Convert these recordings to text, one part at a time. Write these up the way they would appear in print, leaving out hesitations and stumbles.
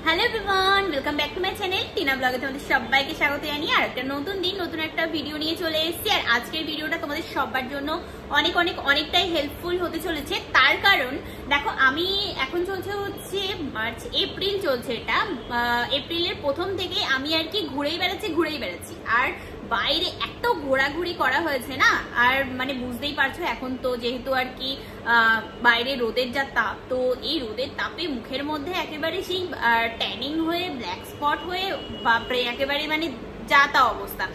Hello everyone, welcome back to my channel Tina ব্লগে তোমাদের সবাইকে স্বাগত জানিয়ে আর একটা নতুন দিন নতুন একটা ভিডিও নিয়ে চলে এসেছি। আর আজকের ভিডিওটা তোমাদের সবার জন্য অনেকটাই হেল্পফুল হতে চলেছে। তার কারণ দেখো, আমি এখন চলছে হচ্ছে মার্চ এপ্রিল চলছে, এটা এপ্রিলের প্রথম থেকে আমি আর কি ঘুরেই বেড়াচ্ছি। আর বাইরে এত ঘোরাঘুরি করা হয়েছে না, আর মানে বুঝতেই পারছো এখন তো যেহেতু আর কি বাইরে রোদের যা তাপ, তো এই রোদের তাপে মুখের মধ্যে একেবারে সেই ট্যানিং হয়ে ব্ল্যাক স্পট হয়ে বাপরে একেবারে মানে যা তা অবস্থা।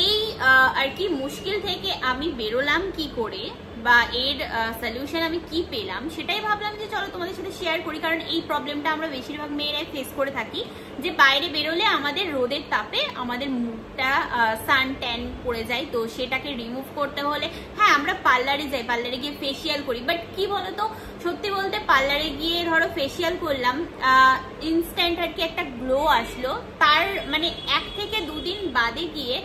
এই আর কি মুশকিল থেকে আমি বেরোলাম কি করে, বা এর সলিউশন আমি কি পেলাম, সেটাই ভাবলাম যে চলো তোমাদের সাথে শেয়ার করি। কারণ এই প্রবলেমটা আমরা বেশিরভাগ মেয়েরাই ফেস করে থাকি, যে বাইরে বেরোলে আমাদের রোদের তাপে আমাদের মুখটা সান ট্যান পড়ে যায়। তো সেটাকে রিমুভ করতে হলে হ্যাঁ আমরা পার্লারে যাই, পার্লারে গিয়ে ফেসিয়াল করি, বাট কি বলতো সত্যি বলতে পার্লারে গিয়ে ধরো ফেসিয়াল করলাম, ইনস্ট্যান্ট আর কি একটা গ্লো আসলো, তার মানে 1 থেকে 2 দিন বাদে গিয়ে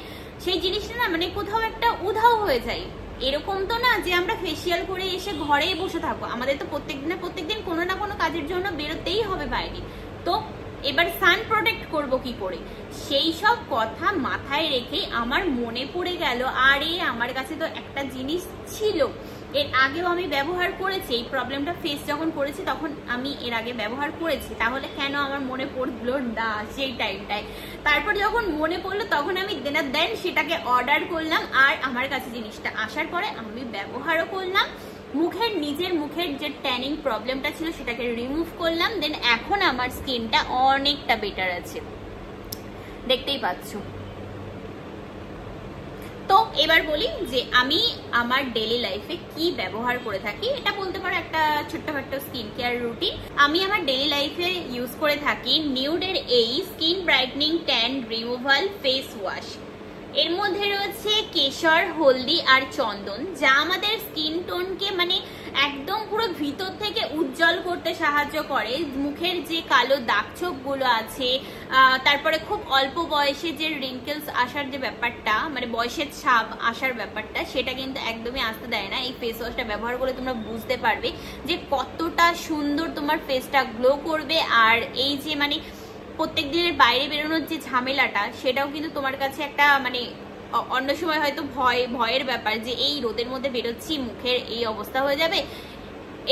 সেই জিনিসটা না মানে কোথাও একটা উধাও হয়ে যায়। এরকম তো না যে আমরা ফেসিয়াল করে এসে ঘরেই বসে থাকবো, আমাদের তো প্রত্যেকদিন কোনো না কোনো কাজের জন্য বেরোতেই হবে বাইরে। তো এবার সান প্রোটেক্ট করবো কি করে, সেই সব কথা মাথায় রেখে আমার মনে পড়ে গেল, আরে আমার কাছে তো একটা জিনিস ছিল, এর আগেও আমি ব্যবহার করেছি। এই প্রবলেমটা ফেস যখন করেছি তখন আমি এর আগে ব্যবহার করেছি, তাহলে কেন আমার মনে পড়লো না সেই টাইমটায়। তারপর যখন মনে পড়লো তখন আমি দেন সেটাকে অর্ডার করলাম, আর আমার কাছে জিনিসটা আসার পরে আমি ব্যবহারও করলাম। নিজের মুখের যে ট্যানিং প্রবলেমটা ছিল সেটাকে রিমুভ করলাম, দেন এখন আমার স্কিনটা অনেকটা বেটার আছে, দেখতেই পাচ্ছ। তো এবার বলি যে আমি আমার ডেইলি লাইফে কি ব্যবহার করে থাকি। এটা বলতে পারো একটা ছোট্টখাট্ট স্কিন কেয়ার রুটিন। আমি আমার ডেইলি লাইফে ইউজ করে থাকি নিউডের এই skin brightening tan removal face wash. এর মধ্যে রয়েছে কেশর, হলদি আর চন্দন, যা আমাদের স্কিন টোনকে মানে একদম পুরো ভিতর থেকে উজ্জ্বল করতে সাহায্য করে। মুখের যে কালো দাগ ছোপগুলো আছে, তারপরে খুব অল্প বয়সে যে রিঙ্কেলস আসার যে ব্যাপারটা, মানে বয়সের ছাপ আসার ব্যাপারটা, সেটা কিন্তু একদমই আসতে দেয় না। এই ফেস ওয়াশটা ব্যবহার করলে তোমরা বুঝতে পারবে যে কতটা সুন্দর তোমার ফেসটা গ্লো করবে। আর এই যে মানে প্রত্যেক দিনের বাইরে বেরোনোর যে ঝামেলাটা, সেটাও কিন্তু তোমার কাছে একটা মানে অন্য সময় হয়তো ভয়ের ব্যাপার, যে এই রোদের মধ্যে বেরোচ্ছি মুখের এই অবস্থা হয়ে যাবে।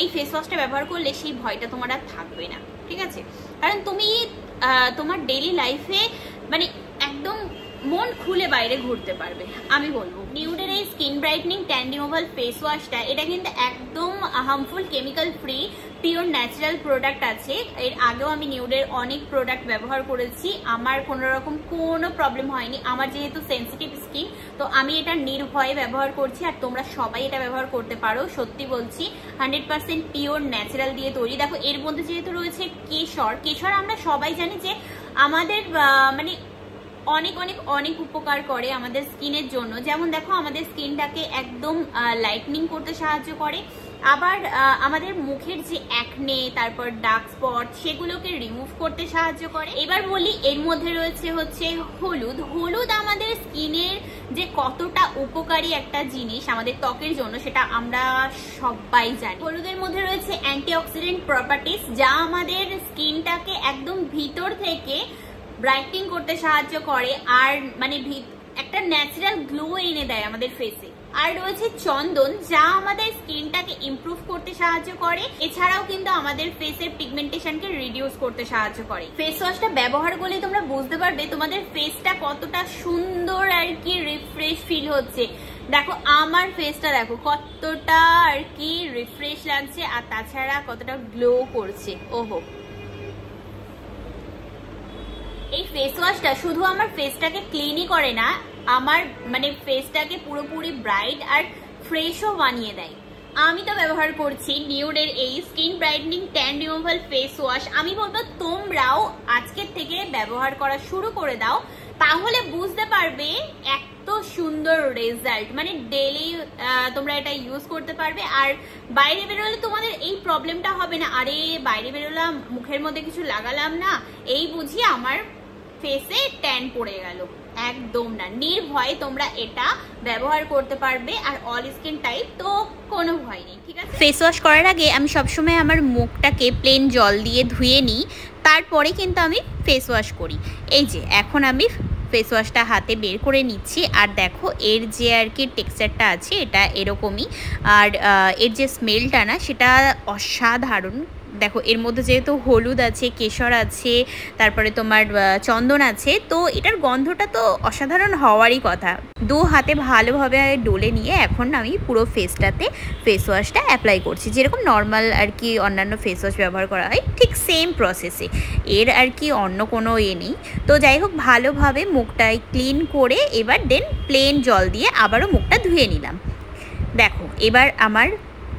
এই ফেস ওয়াশটা ব্যবহার করলে সেই ভয়টা তোমার আর থাকবে না, ঠিক আছে? কারণ তুমি তোমার ডেইলি লাইফে মানে একদম মন খুলে বাইরে ঘুরতে পারবে। আমি বলবো নিউডের এই skin brightening tan removal face ওয়াশটা, এটা কিন্তু একদম harmful chemical free pure natural product আছে। এর আগেও আমি নিউডের অনেক প্রোডাক্ট ব্যবহার করেছি, আমার কোনো রকম কোনো প্রবলেম হয়নি। আমার যেহেতু সেন্সিটিভ স্কিন, তো আমি এটা নির্ভয়ে ব্যবহার করছি, আর তোমরা সবাই এটা ব্যবহার করতে পারো। সত্যি বলছি 100% পিওর ন্যাচারাল দিয়ে তৈরি। দেখো এর মধ্যে যেহেতু রয়েছে কেশর আমরা সবাই জানি যে আমাদের মানে অনেক উপকার করে আমাদের স্কিনের জন্য। যেমন দেখো আমাদের স্কিনটাকে একদম লাইটনিং করতে সাহায্য করে, আবার আমাদের মুখের যে অ্যাকনে, তারপর ডার্ক স্পট, সেগুলোকে রিমুভ করতে সাহায্য করে। এবার বলি এর মধ্যে রয়েছে হচ্ছে হলুদ আমাদের স্কিনের যে কতটা উপকারী একটা জিনিস আমাদের ত্বকের জন্য, সেটা আমরা সবাই জানি। হলুদের মধ্যে রয়েছে অ্যান্টিঅক্সিডেন্ট প্রপার্টিস, যা আমাদের স্কিনটাকে একদম ভিতর থেকে ব্রাইটনিং করতে সাহায্য করে, আর মানে একটা ন্যাচারাল গ্লো এনে দেয় আমাদের ফেসে। আর রয়েছে চন্দন, যা আমাদের স্কিনটাকে ইমপ্রুভ করতে সাহায্য করে, এছাড়াও কিন্তু আমাদের ফেসের পিগমেন্টেশনকে রিডিউস করতে সাহায্য করে। ফেস ওয়াশটা ব্যবহার করলে তোমরা বুঝতে পারবে তোমাদের ফেসটা কতটা সুন্দর আর কি রিফ্রেশ ফিল হচ্ছে। দেখো আমার ফেসটা দেখো কতটা আর কি রিফ্রেশ লাগছে, আর তাছাড়া কতটা গ্লো করছে। ওহো, এই ফেস ওয়াশটা শুধু আমার ফেসটাকে ক্লিনই করে না, আমার মানে ফেসটাকে পুরোপুরি ব্রাইট আর ফ্রেশও বানিয়ে দেয়। আমি তো ব্যবহার করছি নিউডের এই skin brightening tan removal face wash. আমি বলবো তোমরাও আজকের থেকে ব্যবহার করা শুরু করে দাও, তাহলে বুঝতে পারবে এত সুন্দর রেজাল্ট। মানে ডেইলি তোমরা এটা ইউজ করতে পারবে, আর বাইরে বেরোলে তোমাদের এই প্রবলেমটা হবে না, আরে বাইরে বেরোলাম মুখের মধ্যে কিছু লাগালাম না, এই বুঝি আমার ফেসে ট্যান পড়ে গেল। একদম না, নির্ভয়ে তোমরা এটা ব্যবহার করতে পারবে, আর অল স্কিন টাইপ তো কোনো ভয় নেই, ঠিক আছে? ফেস ওয়াশ করার আগে আমি সবসময় আমার মুখটাকে প্লেন জল দিয়ে ধুয়ে নিই, তারপরে কিন্তু আমি ফেস ওয়াশ করি। এই যে এখন আমি ফেস ওয়াশটা হাতে বের করে নিচ্ছি, আর দেখো এর যে আর কি টেক্সচারটা আছে এটা এরকমই, আর এর যে স্মেলটা না সেটা অসাধারণ। দেখো এর মধ্যে যেহেতু হলুদ আছে, কেশর আছে, তারপরে তোমার চন্দন আছে, তো এটার গন্ধটা তো অসাধারণ হওয়ারই কথা। 2 হাতে ভালোভাবে ডলে নিয়ে এখন আমি পুরো ফেসটাতে ফেস ওয়াশটা অ্যাপ্লাই করছি, যেরকম নর্মাল আর কি অন্যান্য ফেস ওয়াশ ব্যবহার করা হয় ঠিক সেম প্রসেসে, এর আর কি অন্য কোনো নেই। তো যাই হোক ভালোভাবে মুখটাই ক্লিন করে এবার দেন প্লেন জল দিয়ে আবারও মুখটা ধুয়ে নিলাম। দেখো এবার আমার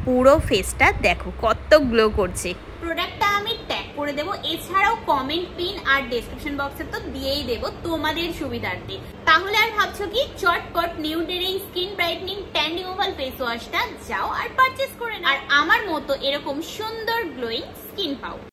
পুরো ফেসটা দেখো কত গ্লো করছে। প্রোডাক্টটা আমি ট্যাগ করে দেবো, এছাড়াও কমেন্ট পিন আর ডেসক্রিপশন বক্সে তো দিয়েই দেবো তোমাদের সুবিধার্থে। তাহলে আর ভাবছো কি, চটপট নিউডের এই skin brightening tan removal face ওয়াশটা যাও আর পারচেস করে নাও, আর আমার মতো এরকম সুন্দর গ্লোয়িং স্কিন পাও।